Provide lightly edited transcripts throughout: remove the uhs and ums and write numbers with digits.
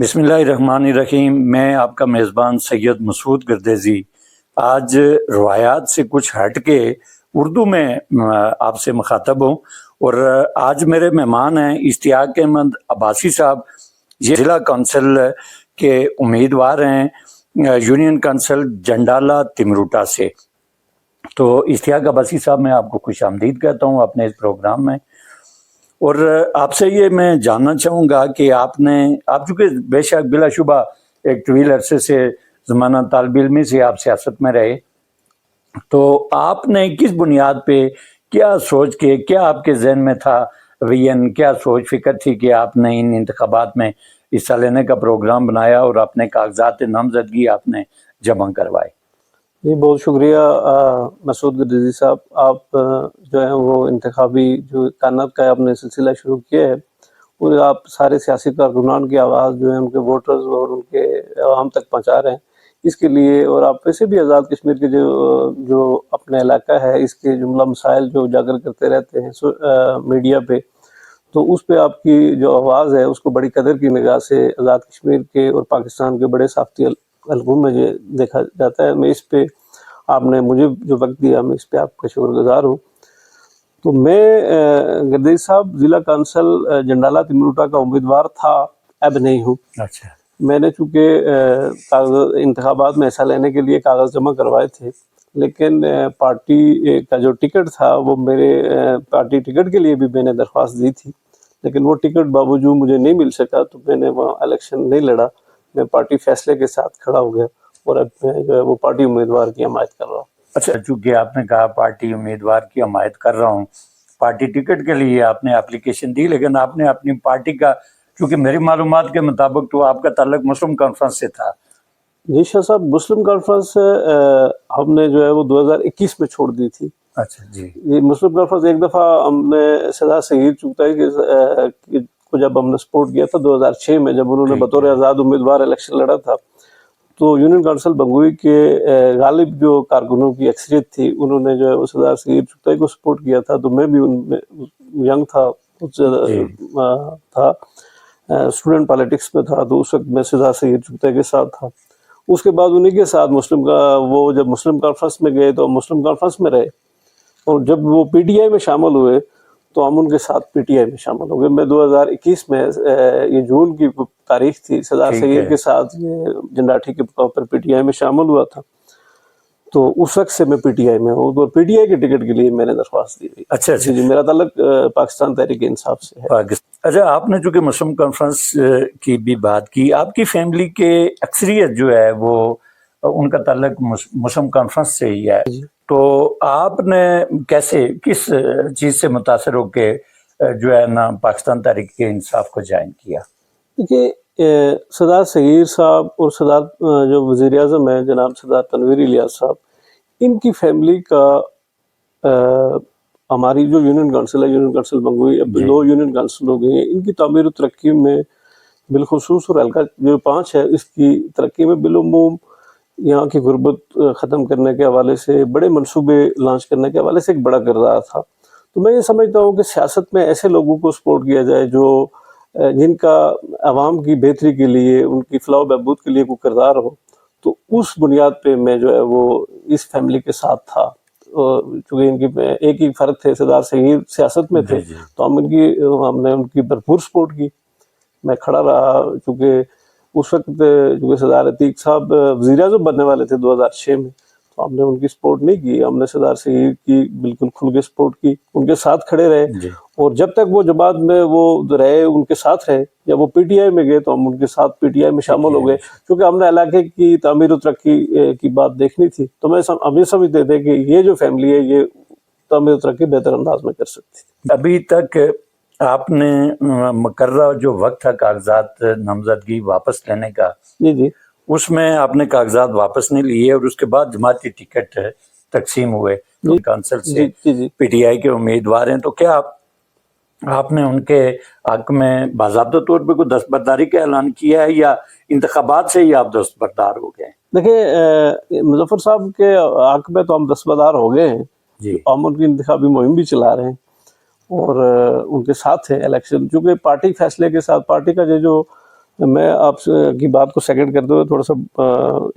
بسم اللہ الرحمن الرحیم۔ میں آپ کا میزبان سید مسعود گردیزی آج روایات سے کچھ ہٹ کے اردو میں آپ سے مخاطب ہوں، اور آج میرے مہمان ہیں اشتیاق احمد عباسی صاحب۔ یہ ضلع کونسل کے امیدوار ہیں یونین کونسل جنڈالہ تمروٹا سے۔ تو اشتیاق عباسی صاحب، میں آپ کو خوش آمدید کہتا ہوں اپنے اس پروگرام میں، اور آپ سے یہ میں جاننا چاہوں گا کہ آپ چونکہ بے شک بلا شبہ ایک طویل عرصے سے زمانہ طالب علمی سے آپ سیاست میں رہے، تو آپ نے کس بنیاد پہ کیا سوچ کے، کیا آپ کے ذہن میں تھا ویژن، کیا سوچ فکر تھی کہ آپ نے ان انتخابات میں حصہ لینے کا پروگرام بنایا اور اپنے کاغذات نامزدگی آپ نے جمع کروائے؟ جی بہت شکریہ مسعود گردیزی صاحب۔ آپ جو ہے وہ انتخابی جو کائنات کا آپ نے سلسلہ شروع کیا ہے، اور آپ سارے سیاسی کارکنان کی آواز جو ہے ان کے ووٹرز اور ان کے عوام تک پہنچا رہے ہیں، اس کے لیے، اور آپ ویسے بھی آزاد کشمیر کے جو اپنے علاقہ ہے اس کے جملہ مسائل جو اجاگر کرتے رہتے ہیں میڈیا پہ، تو اس پہ آپ کی جو آواز ہے اس کو بڑی قدر کی نگاہ سے آزاد کشمیر کے اور پاکستان کے بڑے صحافتی حلقوں میں یہ دیکھا جاتا ہے۔ میں اس پہ آپ نے مجھے جو وقت دیا، میں اس پہ آپ کا شکر گزار ہوں۔ تو میں گردیز صاحب ضلع کونسل جنڈالہ تمروٹا کا امیدوار تھا، اب نہیں ہوں۔ اچھا، میں نے چونکہ انتخابات میں حصہ لینے کے لیے کاغذ جمع کروائے تھے، لیکن پارٹی کا جو ٹکٹ تھا وہ میرے پارٹی ٹکٹ کے لیے بھی میں نے درخواست دی تھی، لیکن وہ ٹکٹ باوجود مجھے نہیں مل سکا، تو میں نے وہاں الیکشن نہیں لڑا۔ میں پارٹی فیصلے کے ساتھ کھڑا ہو گیا، اور اب میں جو ہے وہ پارٹی امیدوار کی حمایت کر رہا ہوں۔ اچھا، چونکہ آپ نے کہا پارٹی امیدوار کی حمایت کر رہا ہوں، پارٹی ٹکٹ کے لیے آپ نے اپلیکیشن دی، لیکن آپ نے اپنی پارٹی کا، چونکہ میری معلومات کے مطابق تو آپ کا تعلق مسلم کانفرنس سے تھا۔ جی شاہ صاحب، مسلم کانفرنس ہم نے جو ہے وہ 2021 میں چھوڑ دی تھی۔ اچھا جی، یہ مسلم کانفرنس ایک دفعہ ہم نے سزا صغیر چغتائی کو جب ہم نے سپورٹ کیا تھا 2006 میں، جب انہوں نے بطور آزاد امیدوار الیکشن لڑا تھا، تو یونین کونسل بنگوئی کے غالب جو کارکنوں کی اکثریت تھی، انہوں نے جو ہے وہ سزا صغیر چغتائی کو سپورٹ کیا تھا۔ تو میں بھی ان میں ینگ تھا، بہت زیادہ تھا، اسٹوڈنٹ پالیٹکس میں تھا، تو اس وقت میں سزا صغیر چغتائی کے ساتھ تھا۔ اس کے بعد انہی کے ساتھ وہ جب مسلم کانفرنس میں گئے تو مسلم کانفرنس میں رہے، اور جب وہ پی ٹی آئی میں شامل ہوئے تو ہم ان کے ساتھ پی ٹی آئی میں شامل ہو گئے۔ میں 2021 میں یہ جون کی تاریخ تھی، سزا صغیر کے ساتھ یہ جنڈاٹھی کے طور پر پی ٹی آئی میں شامل ہوا تھا، تو اس وقت سے میں پی ٹی آئی میں ہوں، اور پی ٹی آئی کے ٹکٹ کے لیے میں نے درخواست دی۔ اچھا جی، میرا تعلق پاکستان تحریک انصاف سے ہے۔ اچھا، آپ نے چونکہ مسلم کانفرنس کی بھی بات کی، آپ کی فیملی کے اکثریت جو ہے وہ ان کا تعلق مسلم کانفرنس سے ہی ہے، تو آپ نے کیسے، کس چیز سے متاثر ہو کے جو ہے نا پاکستان تحریک انصاف کو جوائن کیا؟ دیکھیے، سردار صغیر صاحب اور سردار جو وزیر اعظم ہیں جناب سردار تنویر الیاس صاحب، ان کی فیملی کا ہماری جو یونین کونسل ہے، یونین کونسل بنگوئی، اب 2 یونین کونسل ہو گئی ہیں، ان کی تعمیر و ترقی میں بالخصوص، اور حلقہ جو 5 ہے اس کی ترقی میں بالعموم یہاں کی غربت ختم کرنے کے حوالے سے، بڑے منصوبے لانچ کرنے کے حوالے سے ایک بڑا کردار تھا۔ تو میں یہ سمجھتا ہوں کہ سیاست میں ایسے لوگوں کو سپورٹ کیا جائے جو جن کا عوام کی بہتری کے لیے، ان کی فلاح و بہبود کے لیے کوئی کردار ہو، تو اس بنیاد پہ میں جو ہے وہ اس فیملی کے ساتھ تھا۔ چونکہ ان کی ایک ہی فرق تھے، سردار صغیر سیاست میں تھے، تو ہم نے ان کی بھرپور سپورٹ کی، میں کھڑا رہا۔ چونکہ اس وقت چونکہ سردار عتیق صاحب وزیر اعظم بننے والے تھے 2006 میں، تو ہم نے ان کی سپورٹ نہیں کی، ہم نے سردار صغیر کی بالکل کھل کے سپورٹ کی، ان کے ساتھ کھڑے رہے، اور جب تک وہ جماعت میں وہ رہے، ان کے ساتھ رہے۔ جب وہ پی ٹی آئی میں گئے تو ہم ان کے ساتھ پی ٹی آئی میں شامل ہو گئے، کیونکہ ہم نے علاقے کی تعمیر و ترقی کی بات دیکھنی تھی۔ تو ہم یہ سمجھتے تھے کہ یہ جو فیملی ہے یہ تعمیر و ترقی بہتر انداز میں کر سکتی تھی۔ ابھی تک آپ نے مقررہ جو وقت تھا کاغذات نامزدگی واپس لینے کا، جی، اس میں آپ نے کاغذات واپس نہیں لیے، اور اس کے بعد جماعتی ٹکٹ تقسیم ہوئے، کونسل سے پی ٹی آئی کے امیدوار ہیں، تو کیا آپ نے ان کے حق میں باضابطہ طور پہ کوئی دستبرداری کا اعلان کیا ہے، یا انتخابات سے ہی آپ دستبردار ہو گئے؟ دیکھیں، مظفر صاحب کے حق میں تو ہم دستبردار ہو گئے ہیں، ہم ان کی انتخابی مہم بھی چلا رہے ہیں، اور ان کے ساتھ ہیں الیکشن، چونکہ پارٹی فیصلے کے ساتھ، پارٹی کا جو میں آپ کی بات کو سیکنڈ کرتے ہوئے تھوڑا سا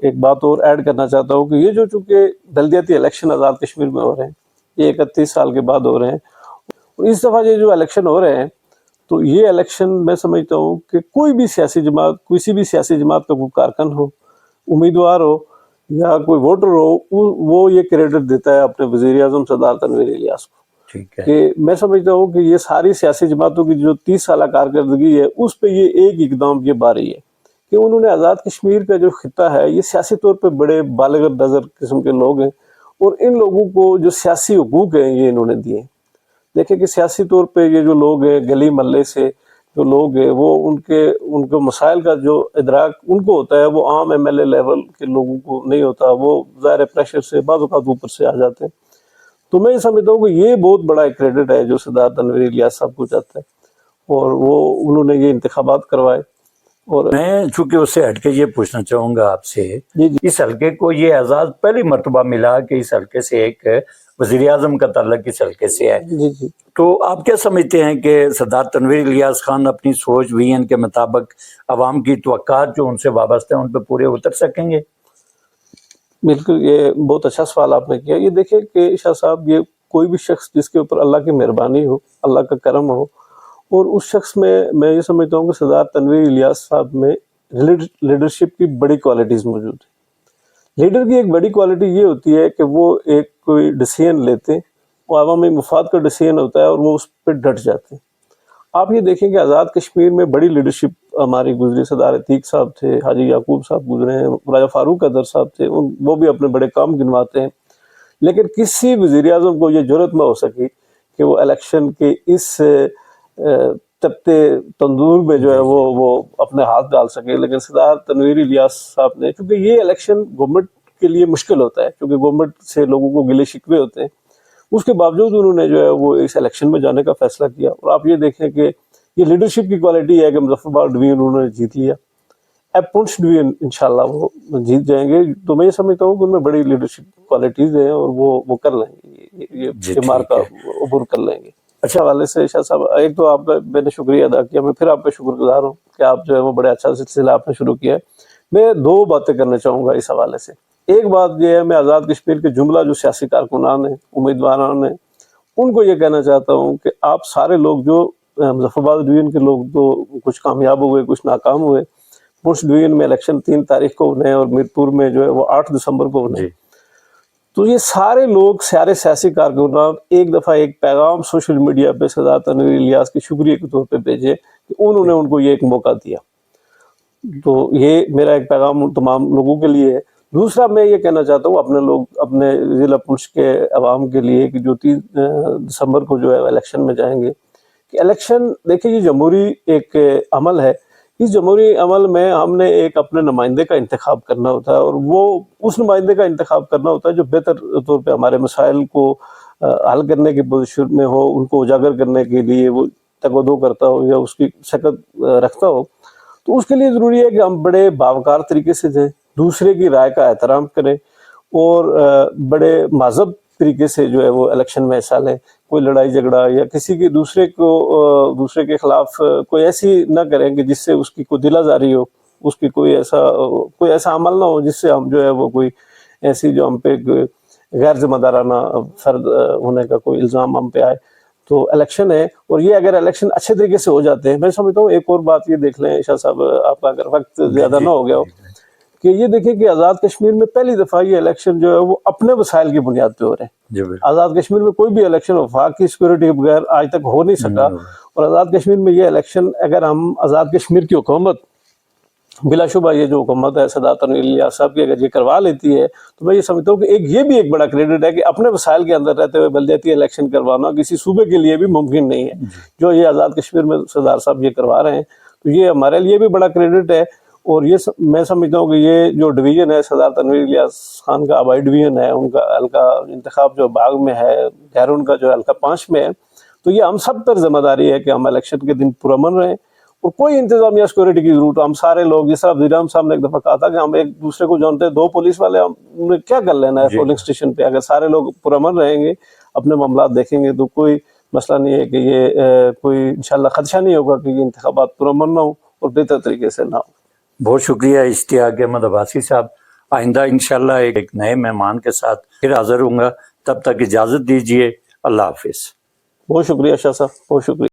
ایک بات اور ایڈ کرنا چاہتا ہوں کہ یہ جو چونکہ بلدیاتی الیکشن آزاد کشمیر میں ہو رہے ہیں، یہ 31 سال کے بعد ہو رہے ہیں، اور اس دفعہ یہ جو الیکشن ہو رہے ہیں تو یہ الیکشن میں سمجھتا ہوں کہ کوئی بھی سیاسی جماعت، کسی بھی سیاسی جماعت کا کوئی کارکن ہو، امیدوار ہو یا کوئی ووٹر ہو، وہ یہ کریڈٹ دیتا ہے اپنے وزیر اعظم سردار تنویر الیاس کو. ٹھیک ہے. کہ میں سمجھتا ہوں کہ یہ ساری سیاسی جماعتوں کی جو 30 سالہ کارکردگی ہے اس پہ یہ ایک اقدام یہ باری ہے کہ انہوں نے آزاد کشمیر کا جو خطہ ہے، یہ سیاسی طور پہ بڑے بالغ نظر قسم کے لوگ ہیں، اور ان لوگوں کو جو سیاسی حقوق ہیں یہ انہوں نے دیے. دیکھیں کہ سیاسی طور پہ یہ جو لوگ ہیں، گلی محلے سے جو لوگ ہیں، وہ ان کے مسائل کا جو ادراک ان کو ہوتا ہے وہ عام ایم ایل اے لیول کے لوگوں کو نہیں ہوتا. وہ ظاہر پریشر سے بعض اوقات اوپر سے آ جاتے ہیں. تو میں یہ سمجھتا ہوں کہ یہ بہت بڑا ایک کریڈٹ ہے جو سردار تنویر الیاس صاحب کو جاتا ہے، اور وہ انہوں نے یہ انتخابات کروائے. اور میں چونکہ اس سے ہٹ کے یہ پوچھنا چاہوں گا آپ سے، جی جی اس حلقے کو یہ اعزاز پہلی مرتبہ ملا کہ اس حلقے سے ایک وزیر اعظم کا تعلق اس حلقے سے ہے، جی جی تو آپ کیا سمجھتے ہیں کہ سردار تنویر الیاس خان اپنی سوچ ویژن کے مطابق عوام کی توقعات جو ان سے وابستہ ہیں ان پہ پورے اتر سکیں گے؟ بالکل، یہ بہت اچھا سوال آپ نے کیا. یہ دیکھیں کہ شاہ صاحب، یہ کوئی بھی شخص جس کے اوپر اللہ کی مہربانی ہو، اللہ کا کرم ہو، اور اس شخص میں یہ سمجھتا ہوں کہ سردار تنویر الیاس صاحب میں لیڈرشپ کی بڑی کوالٹیز موجود ہیں. لیڈر کی ایک بڑی کوالٹی یہ ہوتی ہے کہ وہ ایک کوئی ڈیسیژن لیتے ہیں، وہ عوامی مفاد کا ڈیسیژن ہوتا ہے اور وہ اس پہ ڈٹ جاتے ہیں. آپ یہ دیکھیں کہ آزاد کشمیر میں بڑی لیڈرشپ ہماری گزری. سردار عتیق صاحب تھے، حاجی یعقوب صاحب گزرے ہیں، راجہ فاروق قدر صاحب تھے، وہ بھی اپنے بڑے کام گنواتے ہیں. لیکن کسی وزیر اعظم کو یہ جرأت نہ ہو سکی کہ وہ الیکشن کے اس تپتے تندور میں جو ہے وہ اپنے ہاتھ ڈال سکے. لیکن سردار تنویر الیاس صاحب نے، کیونکہ یہ الیکشن گورنمنٹ کے لیے مشکل ہوتا ہے، کیونکہ گورنمنٹ سے لوگوں کو گلے شکوے ہوتے ہیں، اس کے باوجود انہوں نے جو ہے وہ اس الیکشن میں جانے کا فیصلہ کیا. اور آپ یہ دیکھیں کہ یہ لیڈرشپ کی کوالٹی ہے کہ مظفر آباد ڈویژن انہوں نے جیت لیا. اب پونچھ ڈویژن انشاءاللہ وہ جیت جائیں گے. تو میں یہ سمجھتا ہوں کہ ان میں بڑی لیڈرشپ کوالٹیز ہیں اور وہ کر لیں گے، یہ مارکا عبور کر لیں گے. اچھا حوالے سے شاہ صاحب، ایک تو آپ کا میں نے شکریہ ادا کیا، میں پھر آپ کا شکر گزار ہوں کہ آپ جو ہے وہ بڑے اچھا سلسلہ آپ نے شروع کیا ہے. میں دو باتیں کرنا چاہوں گا اس حوالے سے. ایک بات یہ ہے، میں آزاد کشمیر کے جملہ جو سیاسی کارکنان ہیں، امیدواران ہیں، ان کو یہ کہنا چاہتا ہوں کہ آپ سارے لوگ جو مظفر آباد ڈویژن کے لوگ تو کچھ کامیاب ہوئے، کچھ ناکام ہوئے. پونچھ ڈویژن میں الیکشن 3 تاریخ کو ہونے ہیں اور میرپور میں جو ہے وہ 8 دسمبر کو ہونے ہیں. تو یہ سارے لوگ، سارے سیاسی کارکنان ایک دفعہ ایک پیغام سوشل میڈیا پہ سردار تنویر الیاس کے شکریہ کے طور پہ بھیجے کہ انہوں نے ان کو یہ ایک موقع دیا. تو یہ میرا ایک پیغام تمام لوگوں کے لیے ہے. دوسرا میں یہ کہنا چاہتا ہوں اپنے ضلع پونچھ کے عوام کے لیے کہ جو 3 دسمبر کو جو ہے الیکشن میں جائیں گے، کہ الیکشن دیکھیں یہ جمہوری ایک عمل ہے. اس جمہوری عمل میں ہم نے ایک اپنے نمائندے کا انتخاب کرنا ہوتا ہے، اور وہ اس نمائندے کا انتخاب کرنا ہوتا ہے جو بہتر طور پہ ہمارے مسائل کو حل کرنے کی پوزیشن میں ہو، ان کو اجاگر کرنے کے لیے وہ تگودو کرتا ہو یا اس کی شکل رکھتا ہو. تو اس کے لیے ضروری ہے کہ ہم بڑے باوقار طریقے سے جائیں، دوسرے کی رائے کا احترام کریں، اور بڑے مہذب طریقے سے جو ہے وہ الیکشن میں حصہ لیں. کوئی لڑائی جھگڑا یا کسی کے دوسرے کے خلاف کوئی ایسی نہ کریں کہ جس سے اس کی کوئی دل آزاری ہو، اس کی کوئی ایسا عمل نہ ہو جس سے ہم جو ہے وہ کوئی ایسی جو ہم پہ غیر ذمہ دارانہ فرد ہونے کا کوئی الزام ہم پہ آئے. تو الیکشن ہے، اور یہ اگر الیکشن اچھے طریقے سے ہو جاتے ہیں، میں سمجھتا ہوں. ایک اور بات یہ دیکھ لیں شاہ صاحب، آپ کا اگر وقت زیادہ نہ ہو گیا ہو، کہ یہ دیکھیں کہ آزاد کشمیر میں پہلی دفعہ یہ الیکشن جو ہے وہ اپنے وسائل کی بنیاد پہ ہو رہے ہیں. آزاد کشمیر میں کوئی بھی الیکشن وفاق کی سیکورٹی کے بغیر آج تک ہو نہیں سکا، اور آزاد کشمیر میں یہ الیکشن اگر ہم آزاد کشمیر کی حکومت، بلا شبہ یہ جو حکومت ہے سردار تنویر الیاس صاحب کی، اگر یہ کروا لیتی ہے تو میں یہ سمجھتا ہوں کہ یہ بھی ایک بڑا کریڈٹ ہے کہ اپنے وسائل کے اندر رہتے ہوئے بلدیاتی الیکشن کروانا کسی صوبے کے لیے بھی ممکن نہیں ہے. جو یہ آزاد کشمیر میں سردار صاحب یہ کروا رہے ہیں تو یہ ہمارے لیے بھی بڑا کریڈٹ ہے. اور یہ میں سمجھتا ہوں کہ یہ جو ڈویژن ہے سردار تنویر الیاس خان کا آبائی ڈویژن ہے، ان کا حلقہ انتخاب جو باغ میں ہے، گہرون کا جو حلقہ 5 میں ہے، تو یہ ہم سب پر ذمہ داری ہے کہ ہم الیکشن کے دن پرامن رہیں، اور کوئی انتظامیہ سیکورٹی کی ضرورت. ہم سارے لوگ، جس طرح وزیر اعظم صاحب نے ایک دفعہ کہا تھا کہ ہم ایک دوسرے کو جانتے ہیں، 2 پولیس والے ہم نے کیا کر لینا ہے پولنگ اسٹیشن پہ. اگر سارے لوگ پرامن رہیں گے، اپنے معاملات دیکھیں گے، تو کوئی مسئلہ نہیں ہے کہ یہ کوئی انشاءاللہ خدشہ نہیں ہوگا کہ یہ انتخابات پرامن نہ ہوں. اور بہتر طریقے سے نہ ہو. بہت شکریہ اشتیاق احمد عباسی صاحب. آئندہ انشاءاللہ ایک نئے مہمان کے ساتھ پھر حاضر ہوں گا. تب تک اجازت دیجیے. اللہ حافظ. بہت شکریہ شاہ صاحب، بہت شکریہ.